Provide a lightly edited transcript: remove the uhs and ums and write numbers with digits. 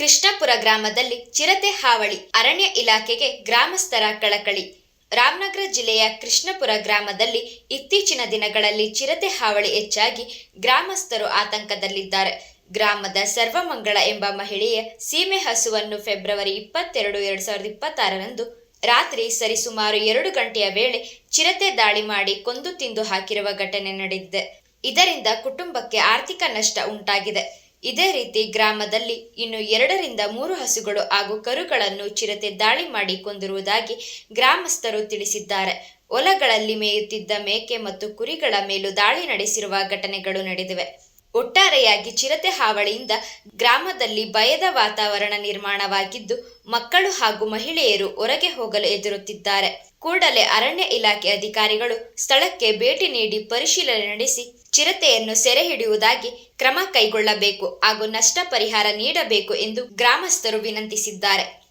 ಕೃಷ್ಣಪುರ ಗ್ರಾಮದಲ್ಲಿ ಚಿರತೆ ಹಾವಳಿ, ಅರಣ್ಯ ಇಲಾಖೆಗೆ ಗ್ರಾಮಸ್ಥರ ಕಳಕಳಿ. ರಾಮನಗರ ಜಿಲ್ಲೆಯ ಕೃಷ್ಣಪುರ ಗ್ರಾಮದಲ್ಲಿ ಇತ್ತೀಚಿನ ದಿನಗಳಲ್ಲಿ ಚಿರತೆ ಹಾವಳಿ ಹೆಚ್ಚಾಗಿ ಗ್ರಾಮಸ್ಥರು ಆತಂಕದಲ್ಲಿದ್ದಾರೆ. ಗ್ರಾಮದ ಸರ್ವಮಂಗಳ ಎಂಬ ಮಹಿಳೆಯ ಸೀಮೆ ಹಸುವನ್ನು ಫೆಬ್ರವರಿ 22, 2026ರಂದು ರಾತ್ರಿ ಸರಿಸುಮಾರು 2 ಗಂಟೆಯ ವೇಳೆ ಚಿರತೆ ದಾಳಿ ಮಾಡಿ ಕೊಂದು ತಿಂದು ಹಾಕಿರುವ ಘಟನೆ ನಡೆದಿದೆ. ಇದರಿಂದ ಕುಟುಂಬಕ್ಕೆ ಆರ್ಥಿಕ ನಷ್ಟ ಉಂಟಾಗಿದೆ. ಇದೇ ರೀತಿ ಗ್ರಾಮದಲ್ಲಿ ಇನ್ನು 2 ರಿಂದ 3 ಹಸುಗಳು ಹಾಗೂ ಕರುಗಳನ್ನು ಚಿರತೆ ದಾಳಿ ಮಾಡಿ ಕೊಂದಿರುವುದಾಗಿ ಗ್ರಾಮಸ್ಥರು ತಿಳಿಸಿದ್ದಾರೆ. ಹೊಲಗಳಲ್ಲಿ ಮೇಯುತ್ತಿದ್ದ ಮೇಕೆ ಮತ್ತು ಕುರಿಗಳ ಮೇಲೂ ದಾಳಿ ನಡೆಸಿರುವ ಘಟನೆಗಳು ನಡೆದಿವೆ. ಒಟ್ಟಾರೆಯಾಗಿ ಚಿರತೆ ಹಾವಳಿಯಿಂದ ಗ್ರಾಮದಲ್ಲಿ ಭಯದ ವಾತಾವರಣ ನಿರ್ಮಾಣವಾಗಿದ್ದು, ಮಕ್ಕಳು ಹಾಗೂ ಮಹಿಳೆಯರು ಹೊರಗೆ ಹೋಗಲು ಹೆದರುತ್ತಿದ್ದಾರೆ. ಕೂಡಲೇ ಅರಣ್ಯ ಇಲಾಖೆ ಅಧಿಕಾರಿಗಳು ಸ್ಥಳಕ್ಕೆ ಭೇಟಿ ನೀಡಿ ಪರಿಶೀಲನೆ ನಡೆಸಿ ಚಿರತೆಯನ್ನು ಸೆರೆ ಹಿಡಿಯುವುದಾಗಿ ಕ್ರಮ ಕೈಗೊಳ್ಳಬೇಕು ಹಾಗೂ ನಷ್ಟ ಪರಿಹಾರ ನೀಡಬೇಕು ಎಂದು ಗ್ರಾಮಸ್ಥರು ವಿನಂತಿಸಿದ್ದಾರೆ.